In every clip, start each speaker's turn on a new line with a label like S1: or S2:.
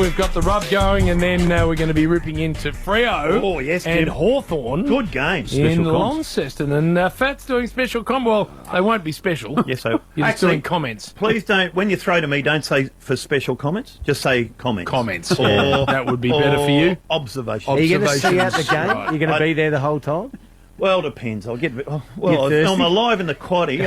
S1: we've got the rub going, and then we're going to be ripping into Freo.
S2: Oh, yes,
S1: and
S2: Jim.
S1: Hawthorn.
S2: Good game.
S1: In Launceston. And Fat's doing special Well, they won't be special.
S2: Yes, so
S1: You're just doing comments.
S2: Please don't, when you throw to me, don't say for special comments. Just say comments.
S1: Comments. Yeah, that would be better for you.
S2: Observations.
S3: Are you going to see out the game?
S1: Right.
S3: You're going to be there the whole time?
S2: Well, depends. I'll get. Well,
S3: Get
S2: I'm alive in the quaddie.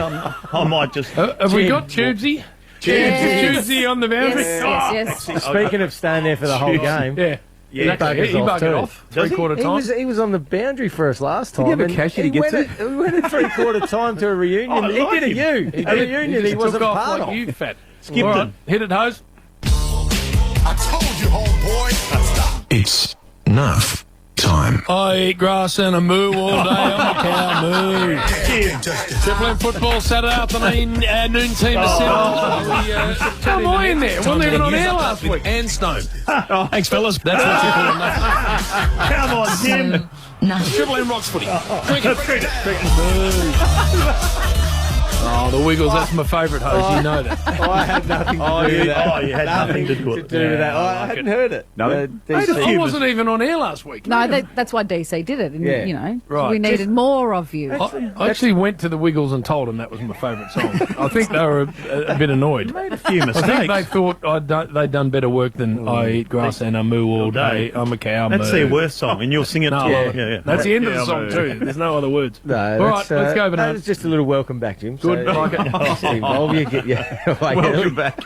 S2: I might just.
S1: Have we got Tubesy?
S4: Yes.
S1: Tubesy on the boundary?
S4: Yes.
S3: Speaking of staying there for the whole game,
S1: Yeah.
S3: he buggers
S1: He
S3: off
S1: buggered
S3: too.
S1: off.
S2: Does he?
S1: Three-quarter time.
S3: He was on the boundary for us last time.
S5: Did he have a
S3: and
S5: cashy to get to?
S3: We went at three-quarter time to a reunion.
S2: I
S3: He
S2: like
S3: did a
S2: him.
S3: U. A reunion he
S1: just
S3: wasn't
S1: took off
S3: part
S1: like
S3: of.
S1: you, Fat.
S2: Skipped
S1: All right,
S2: him.
S1: hit it, hose.
S6: I told you, homeboy.
S7: It's Nuff time.
S1: I eat grass and a moo all day. I'm a cow moo. Triple M football Saturday afternoon, noon team to sit. Come on in there. Wasn't even on air last week.
S7: And Stone. Thanks, fellas. That's what you call enough.
S2: Come on, Jim.
S1: Triple M rocks footy. Cricket. Oh, the Wiggles, that's my favourite hose, you know that.
S3: I had nothing to do with that.
S2: Oh, you had nothing to do with
S3: do with that. I hadn't heard it.
S5: No.
S1: I wasn't even on air last week.
S4: No, that's why DC did it. And,
S3: Yeah.
S4: you know,
S1: Right.
S4: we needed more of you.
S1: I actually went to the Wiggles and told them that was my favourite song. I think they were a bit annoyed.
S2: Made a few
S1: I
S2: mistakes.
S1: think they thought they'd done better work than I eat grass and I moo all day. I'm a cow moo.
S2: That's their worst song, and you'll sing it.
S1: No,
S2: yeah.
S1: That's the end of the
S2: Yeah,
S1: song
S2: moo.
S1: too. There's no other words.
S3: No,
S1: All right, let's go,
S3: That
S1: Banana.
S3: was just a little welcome back, Jim.
S1: Good.
S3: So,
S1: Like it.
S3: involve you, get you.
S2: Welcome back.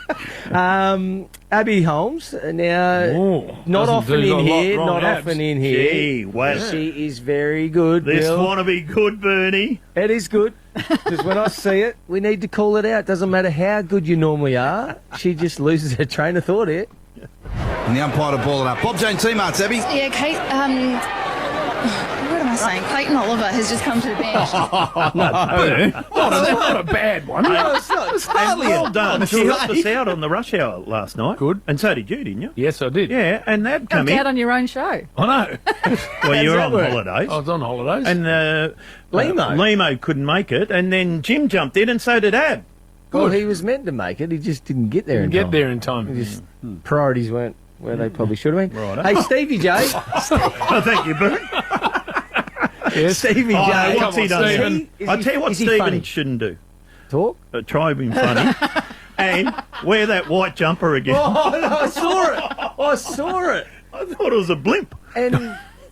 S3: Abby Holmes, now
S1: Ooh,
S3: not
S1: doesn't
S3: often
S1: do a
S3: in
S1: lot
S3: here,
S1: wrong
S3: not
S1: abs.
S3: often in here.
S2: Gee, wow.
S3: She is very good,
S2: This
S3: Bill.
S2: want to be good, Bernie.
S3: It is good, because when I see it, we need to call it out. Doesn't matter how good you normally are, she just loses her train of thought here.
S6: And the umpire to ball it up. Bob's own teammates, Abby.
S8: Yeah, Kate, what am I saying? Clayton Oliver has just come to the bench.
S1: Not a bad one.
S3: It's hardly
S2: Well done. She
S3: delay.
S2: helped us out on the rush hour last night.
S1: Good.
S2: And so did you, didn't you?
S1: Yes, I did.
S2: Yeah, and they'd come
S4: Come out
S2: in.
S4: on your own show.
S1: I know.
S2: Well, you were
S3: that
S2: on
S3: work?
S2: holidays.
S1: I was on holidays.
S2: And
S3: Limo
S2: couldn't make it, and then Jim jumped in, and so did Ab.
S3: Well, he was meant to make it. He just didn't get there in
S1: get
S3: time.
S1: there in time.
S3: Just priorities weren't where they probably should have been.
S2: Righto.
S3: Hey, Stevie J.
S2: Oh, thank you, Bert.
S1: Yes.
S3: Stevie
S2: Oh,
S3: J.
S2: what's he done?
S1: Stephen.
S2: I'll tell you what
S3: is he
S2: Stephen
S3: funny?
S2: shouldn't do.
S3: Talk?
S2: Try being funny. And wear that white jumper again.
S3: Oh, no, I saw it. I saw it.
S2: I thought it was a blimp.
S3: And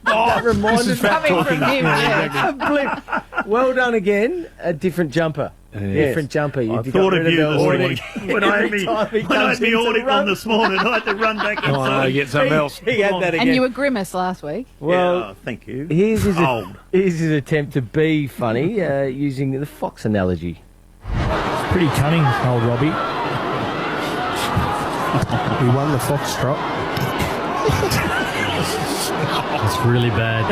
S3: that reminded me.
S4: Coming from him, yeah.
S3: A blip. Well done again. A different jumper. Different jumper. You
S2: I
S3: got
S2: thought
S3: rid
S2: of you
S3: the
S2: this
S3: audit.
S2: morning. When I had me,
S3: Every time he
S2: when I
S3: comes
S2: had me
S3: in to
S2: audit
S3: run.
S2: on this morning, I had to run back
S1: Oh, no,
S2: inside.
S1: get something else.
S3: He had that again.
S4: And you were grimace last week.
S3: well,
S2: Yeah, thank you.
S3: here's his,
S2: Old.
S3: here's his attempt to be funny using the fox analogy.
S9: Pretty cunning, old Robbie. He won the foxtrot. That's really bad.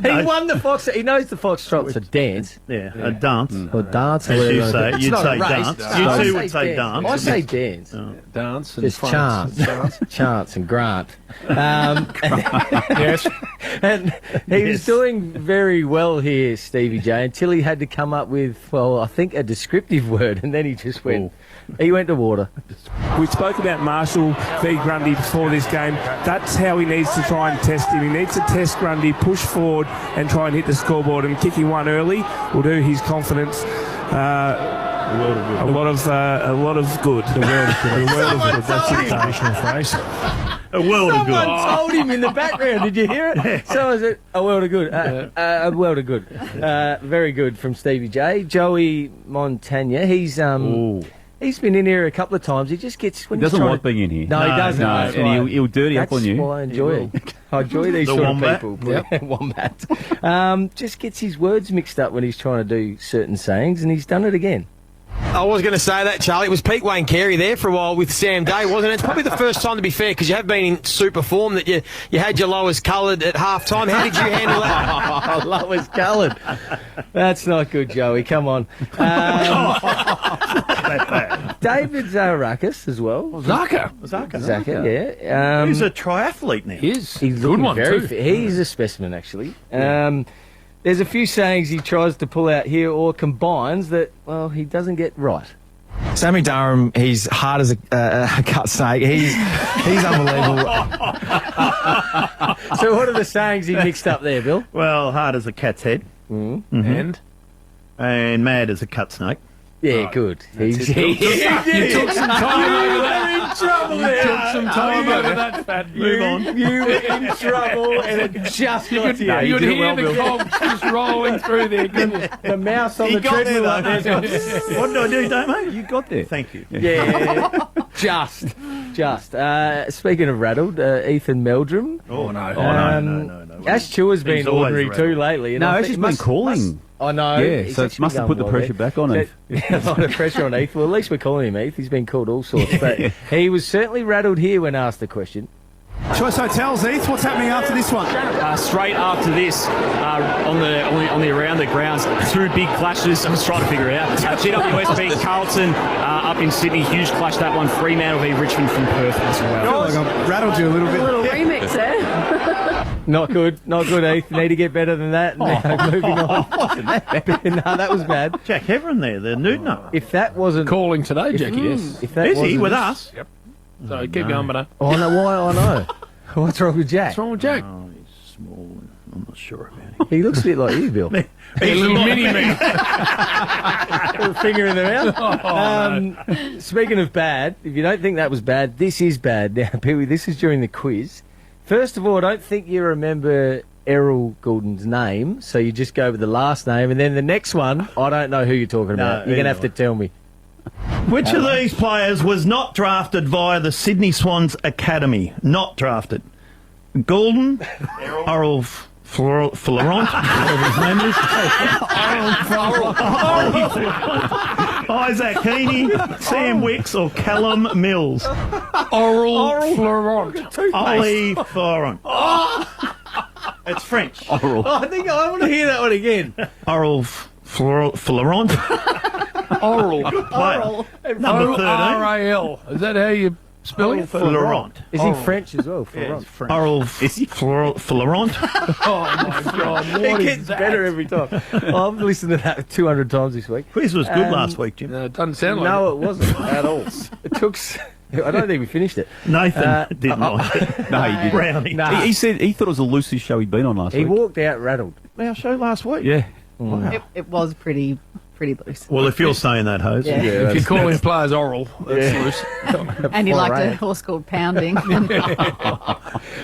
S3: He won the fox. He knows the foxtrot's a dance.
S2: Yeah, a dance.
S3: Or dance. Or
S2: As you
S3: whatever.
S2: say,
S3: It's
S2: you'd
S3: not a
S2: say
S3: race.
S2: dance.
S3: No,
S2: You
S3: I
S2: two would say dance.
S3: I say dance.
S1: Dance and
S3: Just
S1: France.
S3: chance. Chance and Grant.
S1: Yes.
S3: And he was
S2: Yes.
S3: doing very well here, Stevie J, until he had to come up with, well, I think a descriptive word, and then he just went, he went to water.
S9: We spoke about Marshall v Grundy before this game. That's how he needs to try and test him. He needs to test Grundy, push forward and try and hit the scoreboard, and kicking one early will do his confidence a lot of good. The world of good. That's the international phrase.
S2: A world of
S3: Someone
S2: good.
S3: told him in the background. Did you hear it? Someone said, a world of good. A world of good. Very good from Stevie J. Joey Montagna. He's been in here a couple of times. He just gets... When
S5: He doesn't
S3: he's
S5: like being in here.
S3: No, he doesn't.
S5: No,
S3: That's
S5: and
S3: right.
S5: he'll dirty up on
S3: That's
S5: you.
S3: why I enjoy it. I enjoy these
S2: The
S3: sort
S2: wombat.
S3: of people. Wombat. Just gets his words mixed up when he's trying to do certain sayings, and he's done it again.
S10: I was going to say that, Charlie. It was Pete Wayne Carey there for a while with Sam Day, wasn't it? It's probably the first time, to be fair, because you have been in super form, that you had your lowers coloured at half time. How did you handle that?
S3: Lowers coloured. That's not good, Joey. Come on. David Zarakis as well.
S1: Zaka.
S3: Zaka, yeah.
S2: He's a triathlete now.
S1: He is.
S3: He's
S1: Good
S3: looking
S1: one,
S3: very
S1: too.
S3: fit. He's a specimen, actually. There's a few sayings he tries to pull out here or combines that, well, he doesn't get right. Sammy Durham, he's hard as a cut snake. He's unbelievable. So what are the sayings he mixed up there, Bill?
S2: Well, hard as a cat's head.
S1: And?
S2: And mad as a cut snake.
S3: Yeah, good.
S1: You took some time over that.
S3: in trouble
S1: You took some time over that, fat.
S2: Move on.
S3: You were in trouble, and it just got to you.
S1: You'd
S3: did it
S1: hear
S3: well,
S1: the
S3: Bill.
S1: cogs just rolling through there.
S3: The mouse on
S2: He
S3: the
S2: got there,
S3: treadmill up
S2: though.
S3: there.
S2: What did I do, Damo?
S7: You got there.
S2: Thank you.
S3: Yeah, just. Speaking of rattled, Ethan Meldrum.
S2: Oh, no.
S3: No. Ash Chewer's been
S2: He's always
S3: ordinary
S2: rattled.
S3: too lately. And
S7: No,
S3: I
S7: Ash
S3: think
S7: has been calling.
S3: I know.
S7: Yeah,
S3: he's
S7: so it
S3: actually
S7: must have
S3: going
S7: put the
S3: well
S7: pressure
S3: there.
S7: back on Heath.
S3: A lot of pressure on Heath. Well, at least we're calling him Heath. He's been called all sorts. But he was certainly rattled here when asked the question.
S5: Choice Hotels, Heath, what's happening after this one?
S7: Straight after this, on the around the grounds, two big clashes. I'm just trying to figure it out. GWS beat Carlton up in Sydney. Huge clash that one. Fremantle v Richmond from Perth as well.
S5: I feel like I've rattled you a little bit.
S4: A little remix there.
S3: Not good, Heath. Need to get better than that. Now, moving on. Wasn't that bad? No, that was bad.
S2: Jack Heverin there, the Newtoner.
S3: If that wasn't
S1: Calling today, Jackie, yes.
S3: if that
S2: Is he
S3: wasn't-
S2: with us?
S1: Yep. So keep going, but
S3: Oh no, why? I know. What's wrong with Jack?
S1: what's wrong with Jack?
S2: Oh, he's small. And I'm not sure about him.
S3: He looks a bit like you, Bill.
S1: A little mini me.
S3: Little finger in the mouth. Speaking of bad, if you don't think that was bad, this is bad. Now, Pee Wee, this is during the quiz. First of all, I don't think you remember Errol Goulden's name, so you just go with the last name, and then the next one, I don't know who you're talking about. You're going to have to tell me.
S2: Which of these players was not drafted via the Sydney Swans Academy? Not drafted. Goulden, Errol Florent, whatever his name is. Isaac Heaney, Sam Wicks, or Callum Mills.
S1: Oral Florent.
S2: Ollie Florent. It's French.
S3: Oh, I think I want to hear that one again.
S2: Oral Florent.
S1: Oral.
S2: Player. Number 13.
S1: O-R-A-L. Is that how you spell it?
S2: Florent.
S3: Is he French as well?
S2: Yeah,
S3: Florent.
S2: it's French. Oral Florent.
S1: Oh, my God.
S3: It
S1: What
S3: gets
S1: is that?
S3: better every time. I've listened to that 200 times this week.
S2: Quiz was good last week, Jim.
S1: No, it doesn't sound like
S3: No, it wasn't at all. It took... I don't think we finished it.
S2: Nathan didn't like it.
S7: No, he didn't.
S2: Brownie.
S3: No.
S7: He said he thought it was the loosest show he'd been on last
S3: He
S7: week.
S3: walked out rattled.
S2: Our show last week.
S7: Yeah.
S4: It was pretty loose.
S2: Well, if you're saying that, Hose.
S4: Yeah.
S1: If you're calling players oral, that's loose.
S4: And you liked a
S3: Alright.
S4: horse called Pounding.
S3: Well,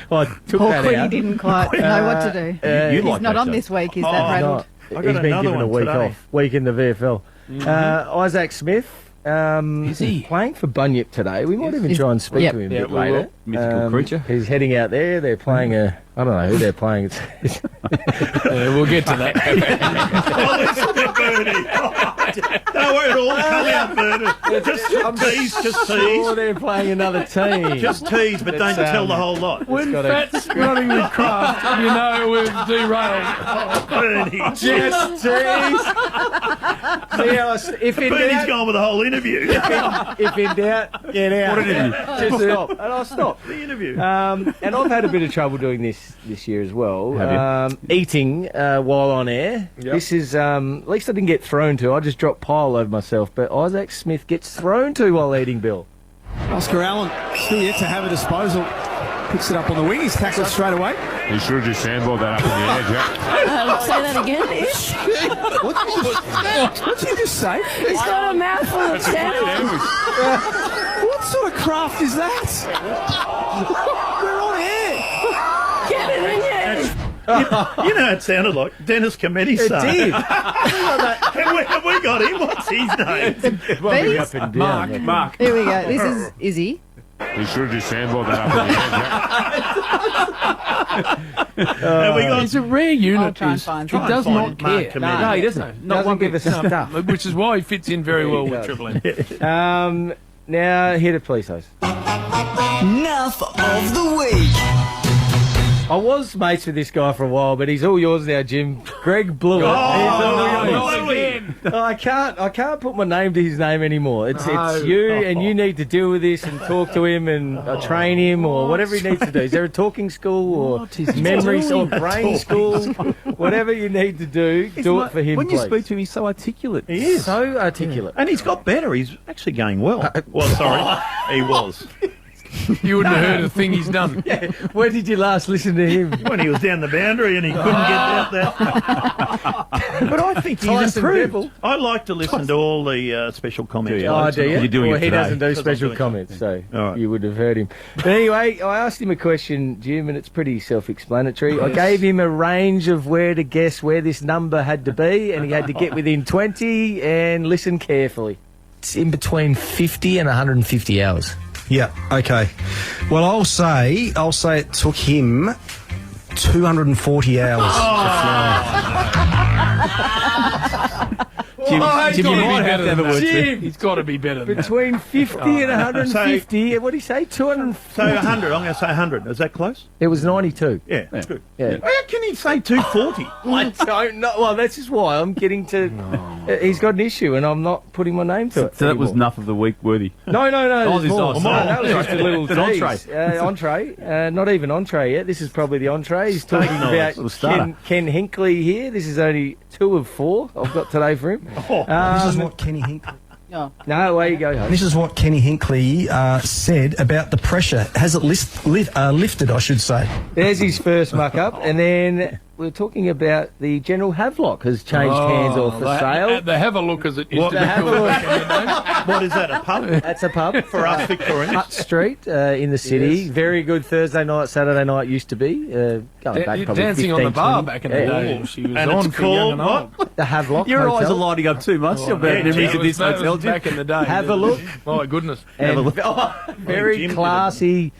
S3: I took
S4: Poor
S3: that
S4: Quinny
S3: out.
S4: didn't quite know what to do.
S7: You
S4: He's
S7: like
S4: not
S7: that
S4: on
S7: show.
S4: this week, is
S2: Oh,
S4: that rattled?
S3: Not.
S2: I got
S3: He's been
S2: another
S3: given a
S2: one
S3: week
S2: today.
S3: off. Week in the VFL. Isaac Smith. Is
S7: he?
S3: Playing for Bunyip today? We might even try and speak
S4: Yep.
S3: to him a
S1: Yeah,
S3: bit
S1: we
S3: later.
S1: will.
S7: Mythical creature.
S3: He's heading out there. They're playing a... I don't know who they're playing.
S1: We'll get to that.
S2: Oh, listen to Bernie. Don't worry, it'll all come out, Bernie. Just tease, just
S3: Oh,
S2: tease.
S3: they're playing another team.
S2: Just tease, but don't tell the whole lot.
S1: When
S3: gotta-
S1: Fat's running with Kraft, you know we've derailed.
S2: Bernie.
S3: Just tease. See how if in
S2: Bernie's
S3: doubt,
S2: gone with the whole interview.
S3: if in doubt, get out.
S7: What interview?
S3: Just stop. And I'll stop.
S2: The interview.
S3: And I've had a bit of trouble doing this year as well.
S7: Have
S3: Eating while on air.
S1: Yep.
S3: This is at least I didn't get thrown to. I just dropped pile over myself. But Isaac Smith gets thrown to while eating, Bill.
S5: Oscar Allen still yet to have a disposal. Picks it up on the wing. He's tackled straight away.
S11: You should have just sandballed that up in the air, Jack.
S4: Say that again, Ish.
S5: What did you just say?
S4: He's got a mouthful of sandwich.
S5: What sort of craft is that? We're on air.
S4: Get it in here.
S2: You know, it sounded like Dennis Cometti
S3: It
S2: son.
S3: did.
S2: Have we got him? What's his name?
S3: Bumping up and down.
S1: Mark.
S4: Here we go. This is Izzy.
S11: You should have just sandballed that up in the air, Jack.
S2: Have we got
S1: It's a rare unit.
S4: I'll try and
S1: He
S4: find
S1: does
S4: something.
S1: not
S2: Mark
S1: care.
S2: Cometti.
S3: No, he doesn't.
S1: Not one
S3: give
S1: bit.
S3: us stuff.
S1: Which is why he fits in very well with
S3: does.
S1: Triple M.
S3: Now, hit it, please, host.
S12: Nuff of the week.
S3: I was mates with this guy for a while, but he's all yours now, Jim. Greg Blewett.
S2: Oh,
S3: He's all
S2: no,
S3: yours.
S2: not again.
S3: I can't put my name to his name anymore. It's you, and you need to deal with this and talk to him and train him or whatever he needs to do. Is there a talking school or memory or brain school? Whatever you need to do it for him.
S13: When you
S3: please.
S13: speak to him, he's so articulate.
S2: He is.
S3: So articulate.
S2: And he's got better. He's actually going well. Well, sorry. He was.
S1: You wouldn't have heard a thing he's done.
S3: Yeah. When did you last listen to him?
S2: When he was down the boundary and he couldn't get out there. But I think he's
S3: Tyson
S2: improved.
S3: Devil.
S2: I like to listen to all the special comments.
S3: Oh, do you?
S13: You're doing
S3: well,
S13: it
S3: he
S13: today.
S3: doesn't do
S2: Because I'm
S3: special
S2: doing
S3: comments, so
S2: All right.
S3: you would have heard him. But anyway, I asked him a question, Jim, and it's pretty self-explanatory. I gave him a range of where to guess where this number had to be, and he had to get within 20 and listen carefully.
S14: It's in between 50 and 150 hours.
S15: Yeah, okay. Well, I'll say it took him 240 hours.
S1: Jim,
S3: Jim,
S1: you
S3: you
S1: might
S3: might
S1: have to have a word.
S3: Jim.
S1: He's got to be better than that.
S3: Between 50 and 150, what did he say? 200.
S2: So 100. I'm going to say 100. Is that close?
S3: It was 92.
S2: Yeah, that's good.
S3: Yeah.
S2: How can he say 240?
S3: I don't know. Well, this is why I'm getting to. He's got an issue, and I'm not putting my name to it.
S13: So that was
S3: anymore.
S13: Nuff of the Week worthy.
S3: No.
S13: Oh,
S3: There's
S13: this
S3: more.
S13: is
S3: No, that was just a little
S13: An entree.
S3: tease. Entree. Not even entree yet. This is probably the entree. He's talking
S2: Steak
S3: about
S13: starter.
S3: Ken Hinckley here. This is only 2 of 4 I've got today for him.
S15: This is what Kenny Hinckley.
S3: No, away you go. Host.
S15: This is what Kenny Hinckley said about the pressure. Has it lifted, I should say.
S3: There's his first muck up, and then we're talking about the General Havelock has changed hands or for sale.
S1: The have a look as it used to be called.
S2: What is that, a pub?
S3: That's a pub
S2: For us Victorians.
S3: Hutt Street in the city.
S1: Yes.
S3: Very good Thursday night, Saturday night used to be. Going back probably
S1: Dancing
S3: 15,
S1: on the bar
S3: 20.
S1: back in the day. She was
S2: And
S1: on
S2: it's
S1: for young
S2: called
S1: and old.
S2: what?
S3: The Havelock
S13: Your eyes
S3: Hotel.
S13: are lighting up too much. You're
S2: yeah,
S13: memories of this
S1: That
S13: hotel,
S1: was
S13: Jim.
S1: back in the day.
S3: Have a look.
S1: My goodness.
S3: And very
S2: Jim did
S3: classy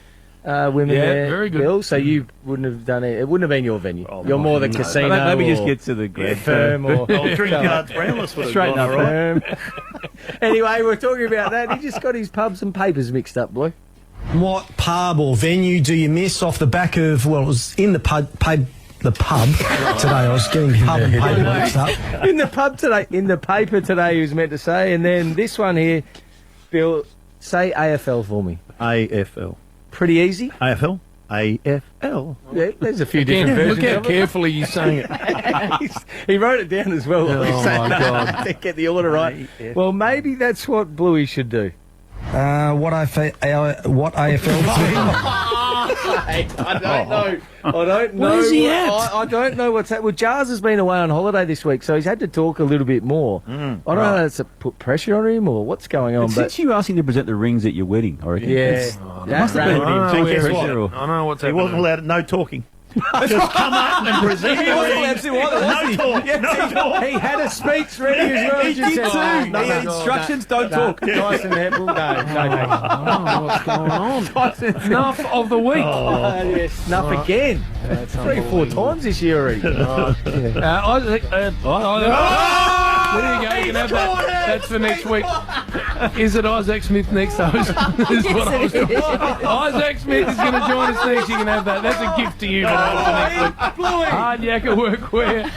S3: women
S1: Yeah,
S3: there,
S1: very good.
S3: Bill. So you wouldn't have done it. It wouldn't have been your venue. You're more the casino.
S13: Maybe just
S3: or
S13: get to the grand
S3: firm or
S2: Oh, drink cards Brownless would have
S13: Straighten
S2: gone
S13: up,
S2: all right.
S3: firm. Anyway, we're talking about that. He just got his pubs and papers mixed up, boy.
S15: What pub or venue do you miss off the back of, well, it was in the pub today. I was getting pub and paper mixed up.
S3: In the pub today, in the paper today, he was meant to say, and then this one here, Bill, say AFL for me.
S2: AFL.
S3: Pretty easy.
S2: AFL? AFL.
S3: Yeah, there's a few
S1: Again,
S3: different
S1: look
S3: versions
S1: how
S3: of it.
S1: carefully you're saying it.
S3: He wrote it down as well.
S1: Oh, my God.
S3: To get the order right. Well, maybe that's what Bluey should do.
S15: What AFL
S3: I don't know. I don't know.
S1: Where's he at?
S3: I don't know what's happening. Well, Jars has been away on holiday this week, so he's had to talk a little bit more. I don't know if it's put pressure on him or what's going on.
S13: Since you asked him to present the rings at your wedding, I reckon.
S3: Yeah.
S13: Must have been
S2: So guess what?
S13: pressure.
S1: I know what's
S2: He
S1: happening.
S2: wasn't allowed no talking. Just come up and present
S3: He
S2: your
S3: wasn't
S2: ring.
S3: allowed to either, was he?
S2: No talk. No talk.
S3: He had a speech ready as well.
S2: He
S3: just
S2: did
S3: said,
S2: too.
S3: no,
S2: He had
S13: instructions, don't talk.
S3: Tyson Hepple, no.
S1: I don't know what's going on. Nuff of the week.
S3: Yes, Nuff again. 3-4 times this year already.
S1: Isaac, there you go. You can have that. That's for next week. Is it Isaac Smith next host? Is what I was Isaac Smith is going to join us next. You can have that. That's a gift to you for next week. Hard yakka workwear.